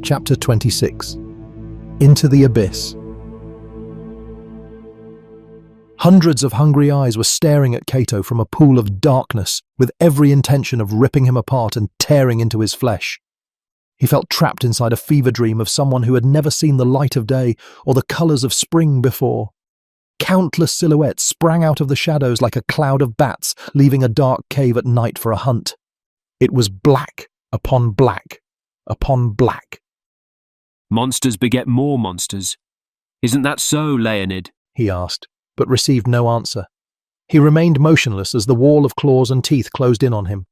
Chapter 26. Into the Abyss. Hundreds of hungry eyes were staring at Cato from a pool of darkness, with every intention of ripping him apart and tearing into his flesh. He felt trapped inside a fever dream of someone who had never seen the light of day or the colours of spring before. Countless silhouettes sprang out of the shadows like a cloud of bats, leaving a dark cave at night for a hunt. It was black upon black upon black. Monsters beget more monsters. Isn't that so, Leonid? He asked, but received no answer. He remained motionless as the wall of claws and teeth closed in on him.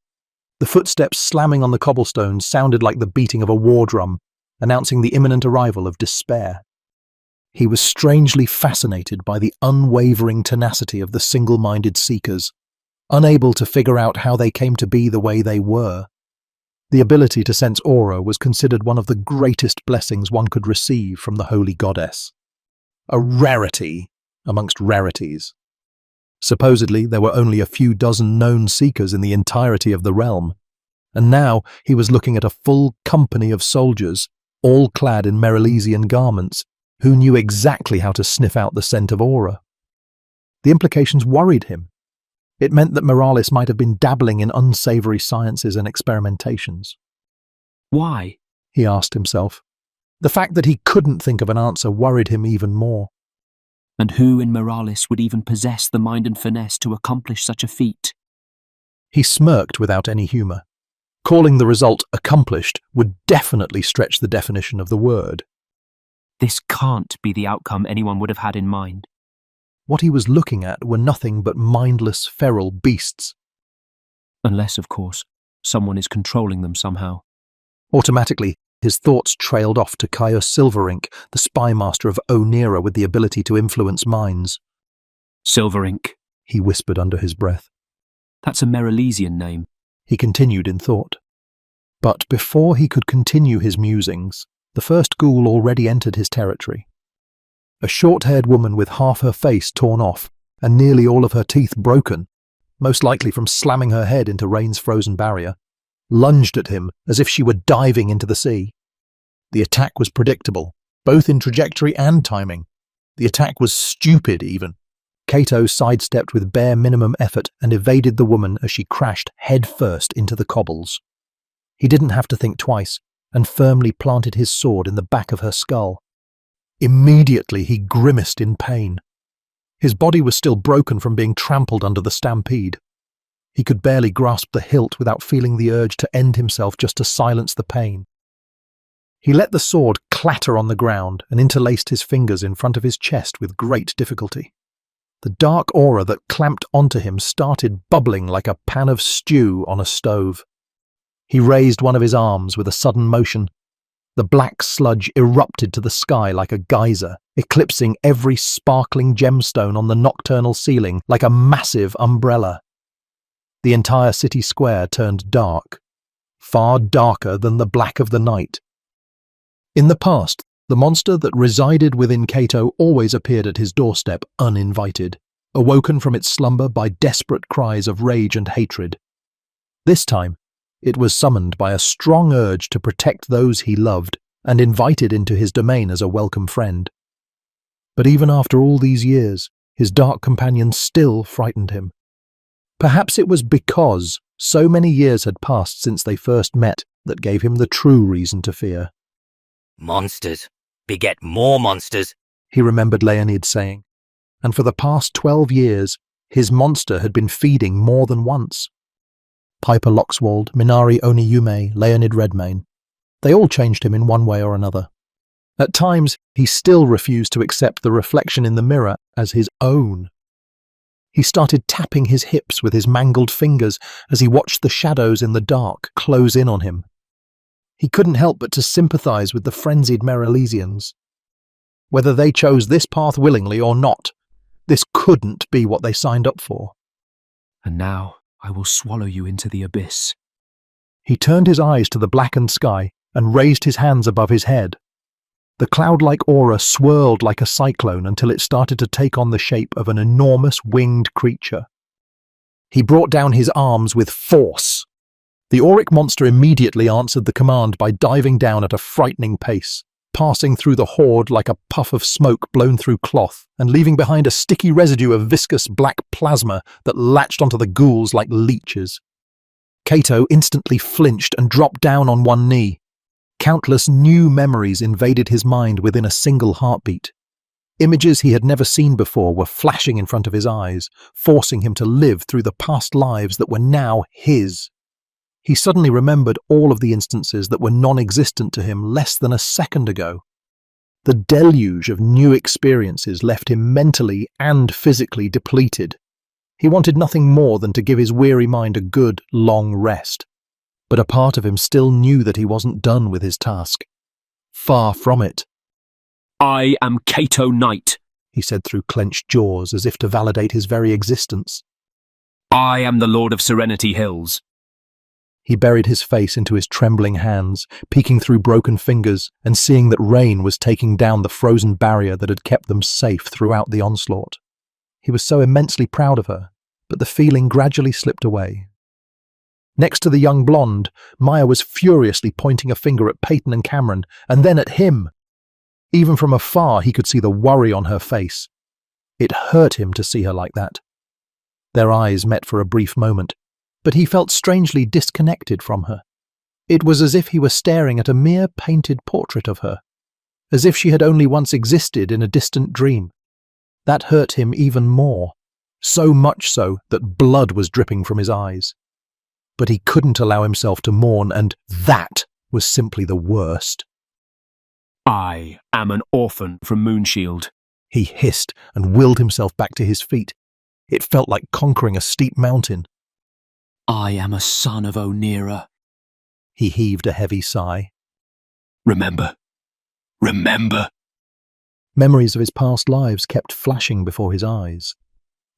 The footsteps slamming on the cobblestones sounded like the beating of a war drum, announcing the imminent arrival of despair. He was strangely fascinated by the unwavering tenacity of the single-minded seekers, unable to figure out how they came to be the way they were. The ability to sense aura was considered one of the greatest blessings one could receive from the holy goddess. A rarity amongst rarities. Supposedly, there were only a few dozen known seekers in the entirety of the realm, and now he was looking at a full company of soldiers, all clad in Merylesian garments, who knew exactly how to sniff out the scent of aura. The implications worried him. It meant that Moralis might have been dabbling in unsavory sciences and experimentations. Why? He asked himself. The fact that he couldn't think of an answer worried him even more. And who in Moralis would even possess the mind and finesse to accomplish such a feat? He smirked without any humour. Calling the result accomplished would definitely stretch the definition of the word. This can't be the outcome anyone would have had in mind. What he was looking at were nothing but mindless, feral beasts. Unless, of course, someone is controlling them somehow. Automatically, his thoughts trailed off to Caius Silverink, the spy master of Onira with the ability to influence minds. Silverink, he whispered under his breath. That's a Merylesian name. He continued in thought. But before he could continue his musings, the first ghoul already entered his territory. A short-haired woman with half her face torn off and nearly all of her teeth broken, most likely from slamming her head into Rain's frozen barrier, lunged at him as if she were diving into the sea. The attack was predictable, both in trajectory and timing. The attack was stupid, even. Cato sidestepped with bare minimum effort and evaded the woman as she crashed head-first into the cobbles. He didn't have to think twice, and firmly planted his sword in the back of her skull. Immediately he grimaced in pain. His body was still broken from being trampled under the stampede. He could barely grasp the hilt without feeling the urge to end himself just to silence the pain. He let the sword clatter on the ground and interlaced his fingers in front of his chest with great difficulty. The dark aura that clamped onto him started bubbling like a pan of stew on a stove. He raised one of his arms with a sudden motion. The black sludge erupted to the sky like a geyser, eclipsing every sparkling gemstone on the nocturnal ceiling like a massive umbrella. The entire city square turned dark, far darker than the black of the night. In the past, the monster that resided within Cato always appeared at his doorstep uninvited, awoken from its slumber by desperate cries of rage and hatred. This time, it was summoned by a strong urge to protect those he loved and invited into his domain as a welcome friend. But even after all these years, his dark companion still frightened him. Perhaps it was because so many years had passed since they first met that gave him the true reason to fear. Monsters beget more monsters, he remembered Leonid saying, and for the past 12 years, his monster had been feeding more than once. Piper Loxwald, Minari Oniyume, Leonid Redmayne. They all changed him in one way or another. At times, he still refused to accept the reflection in the mirror as his own. He started tapping his hips with his mangled fingers as he watched the shadows in the dark close in on him. He couldn't help but to sympathize with the frenzied Merylesians. Whether they chose this path willingly or not, this couldn't be what they signed up for. And now I will swallow you into the abyss. He turned his eyes to the blackened sky and raised his hands above his head. The cloud-like aura swirled like a cyclone until it started to take on the shape of an enormous winged creature. He brought down his arms with force. The auric monster immediately answered the command by diving down at a frightening pace, passing through the horde like a puff of smoke blown through cloth, and leaving behind a sticky residue of viscous black plasma that latched onto the ghouls like leeches. Cato instantly flinched and dropped down on one knee. Countless new memories invaded his mind within a single heartbeat. Images he had never seen before were flashing in front of his eyes, forcing him to live through the past lives that were now his. He suddenly remembered all of the instances that were non-existent to him less than a second ago. The deluge of new experiences left him mentally and physically depleted. He wanted nothing more than to give his weary mind a good, long rest. But a part of him still knew that he wasn't done with his task. Far from it. I am Cato Knight, he said through clenched jaws as if to validate his very existence. I am the Lord of Serenity Hills. He buried his face into his trembling hands, peeking through broken fingers and seeing that rain was taking down the frozen barrier that had kept them safe throughout the onslaught. He was so immensely proud of her, but the feeling gradually slipped away. Next to the young blonde, Maya was furiously pointing a finger at Peyton and Cameron, and then at him. Even from afar, he could see the worry on her face. It hurt him to see her like that. Their eyes met for a brief moment, but he felt strangely disconnected from her. It was as if he were staring at a mere painted portrait of her, as if she had only once existed in a distant dream. That hurt him even more, so much so that blood was dripping from his eyes. But he couldn't allow himself to mourn, and that was simply the worst. I am an orphan from Moonshield, he hissed and willed himself back to his feet. It felt like conquering a steep mountain. I am a son of Onira. He heaved a heavy sigh. Remember. Memories of his past lives kept flashing before his eyes.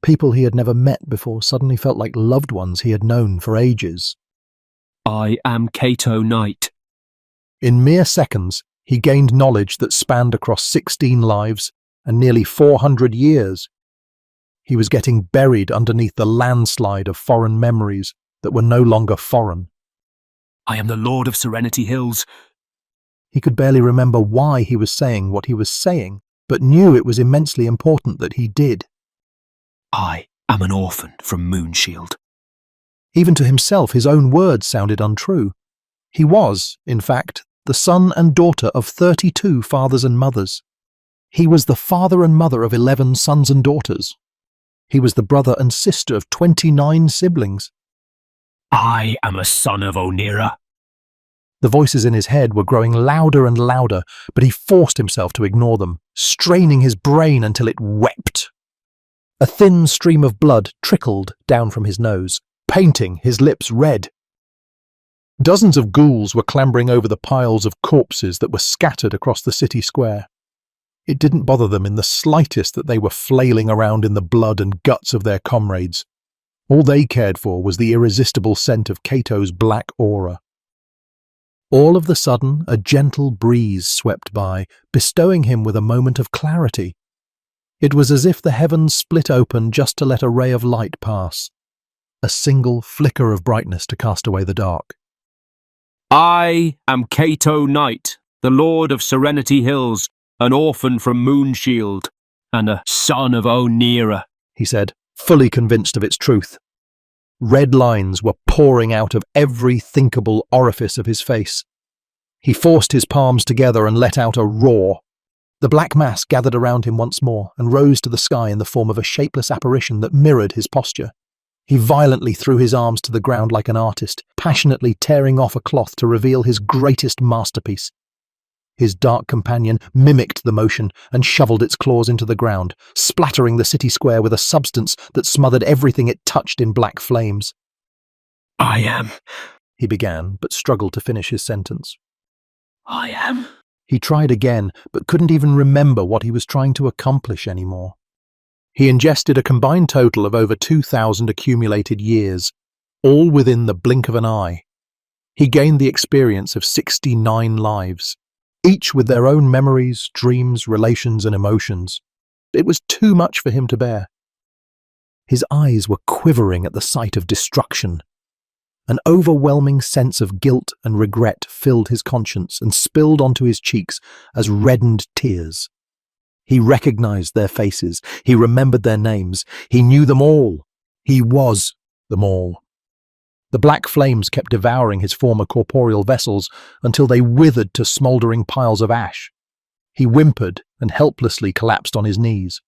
People he had never met before suddenly felt like loved ones he had known for ages. I am Cato Knight. In mere seconds, he gained knowledge that spanned across 16 lives and nearly 400 years. He was getting buried underneath the landslide of foreign memories that were no longer foreign. I am the Lord of Serenity Hills. He could barely remember why he was saying what he was saying, but knew it was immensely important that he did. I am an orphan from Moonshield. Even to himself, his own words sounded untrue. He was, in fact, the son and daughter of 32 fathers and mothers. He was the father and mother of 11 sons and daughters. He was the brother and sister of 29 siblings. I am a son of Onira. The voices in his head were growing louder and louder, but he forced himself to ignore them, straining his brain until it wept. A thin stream of blood trickled down from his nose, painting his lips red. Dozens of ghouls were clambering over the piles of corpses that were scattered across the city square. It didn't bother them in the slightest that they were flailing around in the blood and guts of their comrades. All they cared for was the irresistible scent of Cato's black aura. All of the sudden, a gentle breeze swept by, bestowing him with a moment of clarity. It was as if the heavens split open just to let a ray of light pass. A single flicker of brightness to cast away the dark. I am Cato Knight, the Lord of Serenity Hills, an orphan from Moonshield, and a son of Onira, he said, fully convinced of its truth. Red lines were pouring out of every thinkable orifice of his face. He forced his palms together and let out a roar. The black mass gathered around him once more and rose to the sky in the form of a shapeless apparition that mirrored his posture. He violently threw his arms to the ground like an artist, passionately tearing off a cloth to reveal his greatest masterpiece. His dark companion mimicked the motion and shoveled its claws into the ground, splattering the city square with a substance that smothered everything it touched in black flames. I am. He began, but struggled to finish his sentence. I am. He tried again, but couldn't even remember what he was trying to accomplish anymore. He ingested a combined total of over 2,000 accumulated years, all within the blink of an eye. He gained the experience of 69 lives, each with their own memories, dreams, relations, and emotions. It was too much for him to bear. His eyes were quivering at the sight of destruction. An overwhelming sense of guilt and regret filled his conscience and spilled onto his cheeks as reddened tears. He recognized their faces. He remembered their names. He knew them all. He was them all. The black flames kept devouring his former corporeal vessels until they withered to smouldering piles of ash. He whimpered and helplessly collapsed on his knees.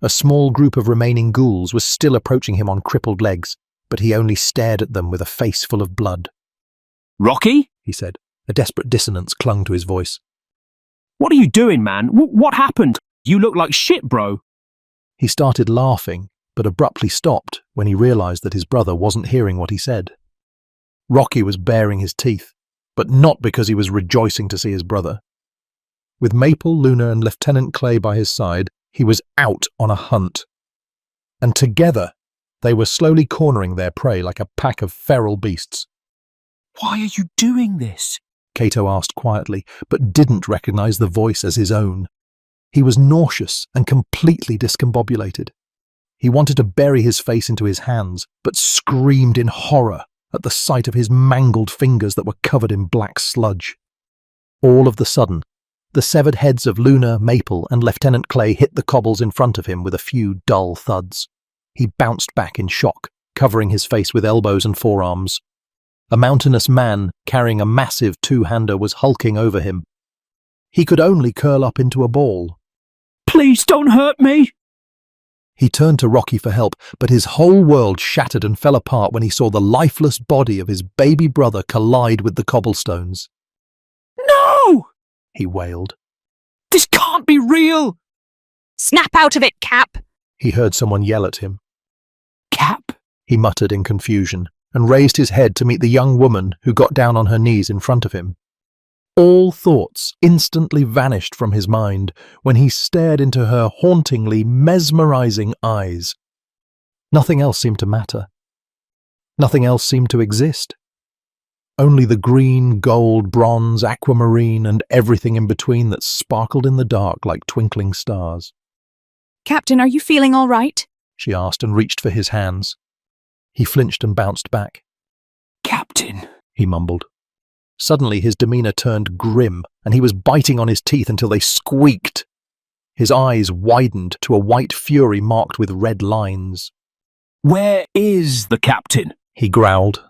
A small group of remaining ghouls was still approaching him on crippled legs, but he only stared at them with a face full of blood. Rocky? He said. A desperate dissonance clung to his voice. What are you doing, man? What happened? You look like shit, bro. He started laughing, but abruptly stopped when he realized that his brother wasn't hearing what he said. Rocky was baring his teeth, but not because he was rejoicing to see his brother. With Maple, Luna, and Lieutenant Clay by his side, he was out on a hunt. And together, they were slowly cornering their prey like a pack of feral beasts. Why are you doing this? Cato asked quietly, but didn't recognize the voice as his own. He was nauseous and completely discombobulated. He wanted to bury his face into his hands, but screamed in horror at the sight of his mangled fingers that were covered in black sludge. All of the sudden, the severed heads of Luna, Maple, and Lieutenant Clay hit the cobbles in front of him with a few dull thuds. He bounced back in shock, covering his face with elbows and forearms. A mountainous man carrying a massive two-hander was hulking over him. He could only curl up into a ball. Please don't hurt me! He turned to Rocky for help, but his whole world shattered and fell apart when he saw the lifeless body of his baby brother collide with the cobblestones. No! He wailed. This can't be real! Snap out of it, Cap! He heard someone yell at him. Cap? He muttered in confusion and raised his head to meet the young woman who got down on her knees in front of him. All thoughts instantly vanished from his mind when he stared into her hauntingly mesmerizing eyes. Nothing else seemed to matter. Nothing else seemed to exist. Only the green, gold, bronze, aquamarine, and everything in between that sparkled in the dark like twinkling stars. Captain, are you feeling all right? She asked and reached for his hands. He flinched and bounced back. Captain, he mumbled. Suddenly his demeanor turned grim, and he was biting on his teeth until they squeaked. His eyes widened to a white fury marked with red lines. Where is the captain? He growled.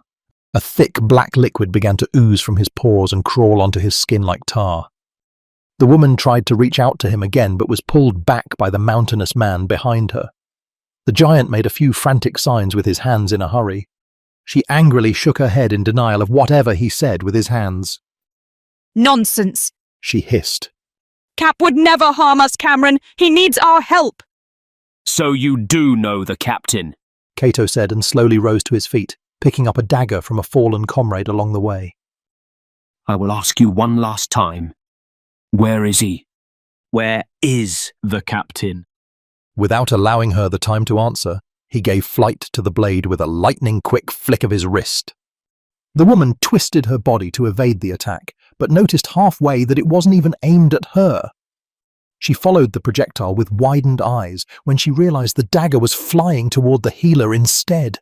A thick black liquid began to ooze from his pores and crawl onto his skin like tar. The woman tried to reach out to him again, but was pulled back by the mountainous man behind her. The giant made a few frantic signs with his hands in a hurry. She angrily shook her head in denial of whatever he said with his hands. Nonsense! She hissed. Cap would never harm us, Cameron. He needs our help. So you do know the captain? Cato said and slowly rose to his feet, picking up a dagger from a fallen comrade along the way. I will ask you one last time. Where is he? Where is the captain? Without allowing her the time to answer, he gave flight to the blade with a lightning-quick flick of his wrist. The woman twisted her body to evade the attack, but noticed halfway that it wasn't even aimed at her. She followed the projectile with widened eyes when she realized the dagger was flying toward the healer instead.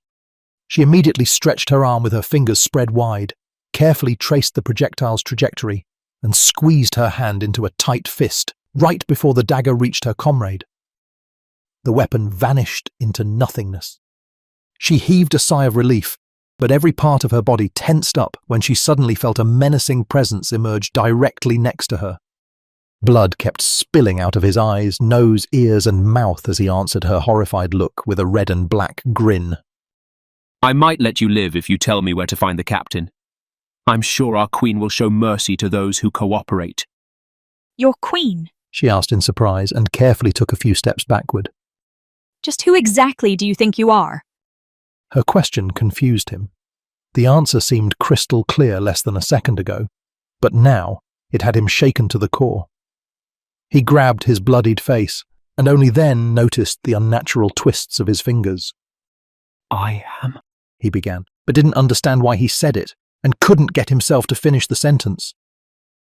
She immediately stretched her arm with her fingers spread wide, carefully traced the projectile's trajectory, and squeezed her hand into a tight fist right before the dagger reached her comrade. The weapon vanished into nothingness. She heaved a sigh of relief, but every part of her body tensed up when she suddenly felt a menacing presence emerge directly next to her. Blood kept spilling out of his eyes, nose, ears, and mouth as he answered her horrified look with a red and black grin. I might let you live if you tell me where to find the captain. I'm sure our queen will show mercy to those who cooperate. Your queen? She asked in surprise and carefully took a few steps backward. Just who exactly do you think you are? Her question confused him. The answer seemed crystal clear less than a second ago, but now it had him shaken to the core. He grabbed his bloodied face, and only then noticed the unnatural twists of his fingers. I am, he began, but didn't understand why he said it, and couldn't get himself to finish the sentence.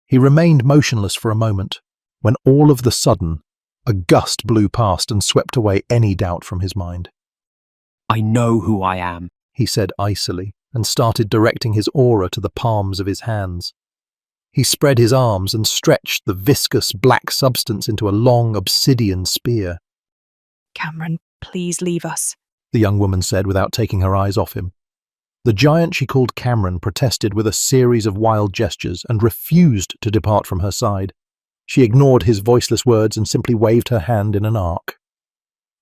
He remained motionless for a moment, when all of the sudden, a gust blew past and swept away any doubt from his mind. I know who I am, he said icily, and started directing his aura to the palms of his hands. He spread his arms and stretched the viscous black substance into a long obsidian spear. Cameron, please leave us. The young woman said without taking her eyes off him. The giant she called Cameron protested with a series of wild gestures and refused to depart from her side. She ignored his voiceless words and simply waved her hand in an arc.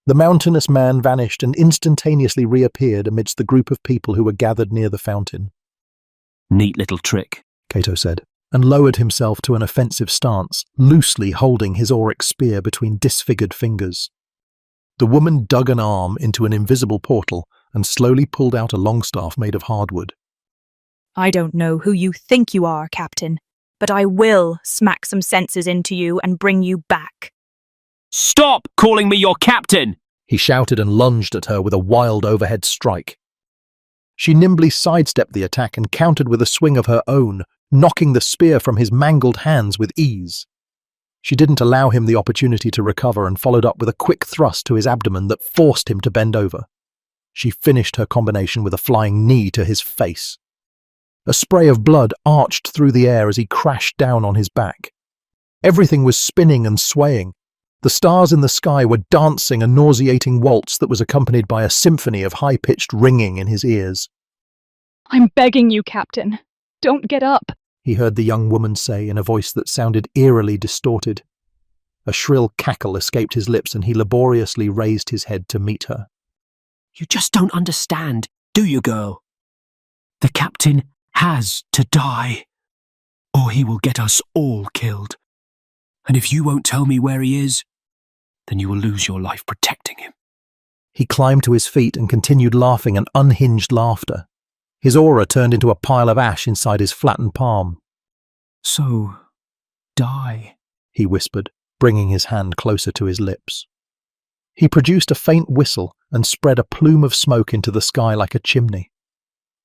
The mountainous man vanished and instantaneously reappeared amidst the group of people who were gathered near the fountain. Neat little trick, Cato said, and lowered himself to an offensive stance, loosely holding his auric spear between disfigured fingers. The woman dug an arm into an invisible portal and slowly pulled out a longstaff made of hardwood. I don't know who you think you are, Captain, but I will smack some senses into you and bring you back. Stop calling me your captain! He shouted and lunged at her with a wild overhead strike. She nimbly sidestepped the attack and countered with a swing of her own, knocking the spear from his mangled hands with ease. She didn't allow him the opportunity to recover and followed up with a quick thrust to his abdomen that forced him to bend over. She finished her combination with a flying knee to his face. A spray of blood arched through the air as he crashed down on his back. Everything was spinning and swaying. The stars in the sky were dancing a nauseating waltz that was accompanied by a symphony of high-pitched ringing in his ears. I'm begging you, Captain. Don't get up. He heard the young woman say in a voice that sounded eerily distorted. A shrill cackle escaped his lips and he laboriously raised his head to meet her. You just don't understand, do you, girl? The captain has to die, or he will get us all killed. And if you won't tell me where he is, then you will lose your life protecting him. He climbed to his feet and continued laughing an unhinged laughter. His aura turned into a pile of ash inside his flattened palm. So, die, he whispered, bringing his hand closer to his lips. He produced a faint whistle and spread a plume of smoke into the sky like a chimney.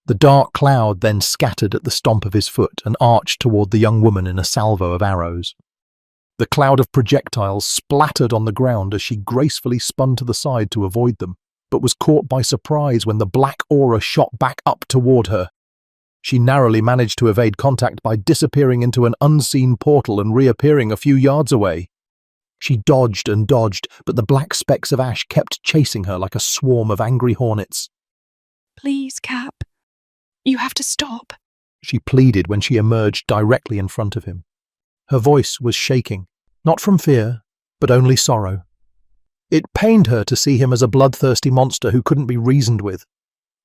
The dark cloud then scattered at the stomp of his foot and arched toward the young woman in a salvo of arrows. The cloud of projectiles splattered on the ground as she gracefully spun to the side to avoid them, but was caught by surprise when the black aura shot back up toward her. She narrowly managed to evade contact by disappearing into an unseen portal and reappearing a few yards away. She dodged and dodged, but the black specks of ash kept chasing her like a swarm of angry hornets. Please, Cap. You have to stop. She pleaded when she emerged directly in front of him. Her voice was shaking, not from fear, but only sorrow. It pained her to see him as a bloodthirsty monster who couldn't be reasoned with.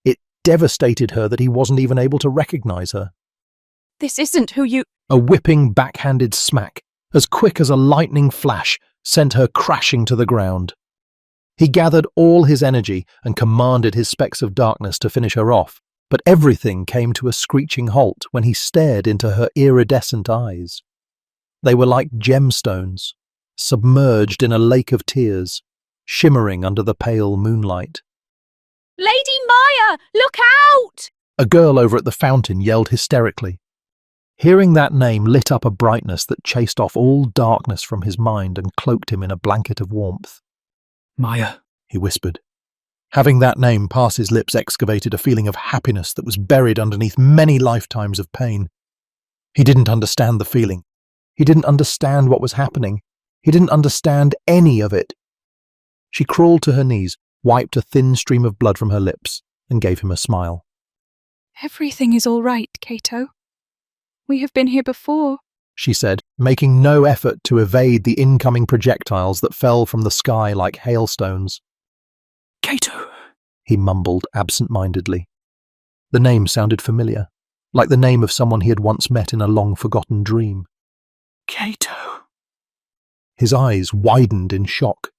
It devastated her that he wasn't even able to recognize her. This isn't who you— A whipping backhanded smack, as quick as a lightning flash, sent her crashing to the ground. He gathered all his energy and commanded his specks of darkness to finish her off, but everything came to a screeching halt when he stared into her iridescent eyes. They were like gemstones, submerged in a lake of tears, shimmering under the pale moonlight. Lady Maya, look out! A girl over at the fountain yelled hysterically. Hearing that name lit up a brightness that chased off all darkness from his mind and cloaked him in a blanket of warmth. Maya, he whispered. Having that name pass his lips excavated a feeling of happiness that was buried underneath many lifetimes of pain. He didn't understand the feeling. He didn't understand what was happening. He didn't understand any of it. She crawled to her knees, wiped a thin stream of blood from her lips, and gave him a smile. Everything is all right, Cato. We have been here before, she said, making no effort to evade the incoming projectiles that fell from the sky like hailstones. Cato, he mumbled absent-mindedly. The name sounded familiar, like the name of someone he had once met in a long-forgotten dream. Cato. His eyes widened in shock.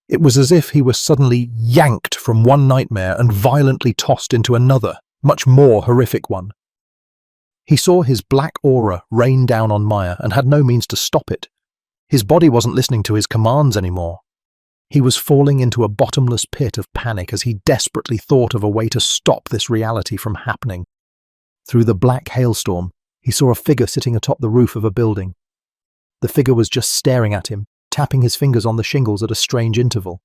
It was as if he was suddenly yanked from one nightmare and violently tossed into another, much more horrific one. He saw his black aura rain down on Maya and had no means to stop it. His body wasn't listening to his commands anymore. He was falling into a bottomless pit of panic as he desperately thought of a way to stop this reality from happening. Through the black hailstorm, he saw a figure sitting atop the roof of a building. The figure was just staring at him, tapping his fingers on the shingles at a strange interval.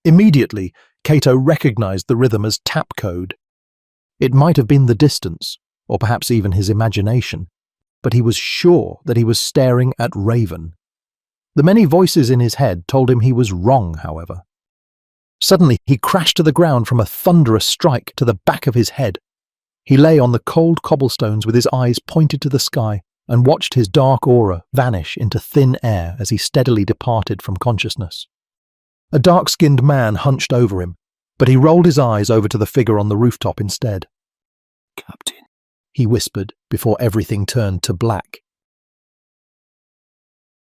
Immediately, Cato recognized the rhythm as tap code. It might have been the distance, or perhaps even his imagination, but he was sure that he was staring at Raven. The many voices in his head told him he was wrong, however. Suddenly, he crashed to the ground from a thunderous strike to the back of his head. He lay on the cold cobblestones with his eyes pointed to the sky and watched his dark aura vanish into thin air as he steadily departed from consciousness. A dark-skinned man hunched over him, but he rolled his eyes over to the figure on the rooftop instead. Captain. He whispered before everything turned to black.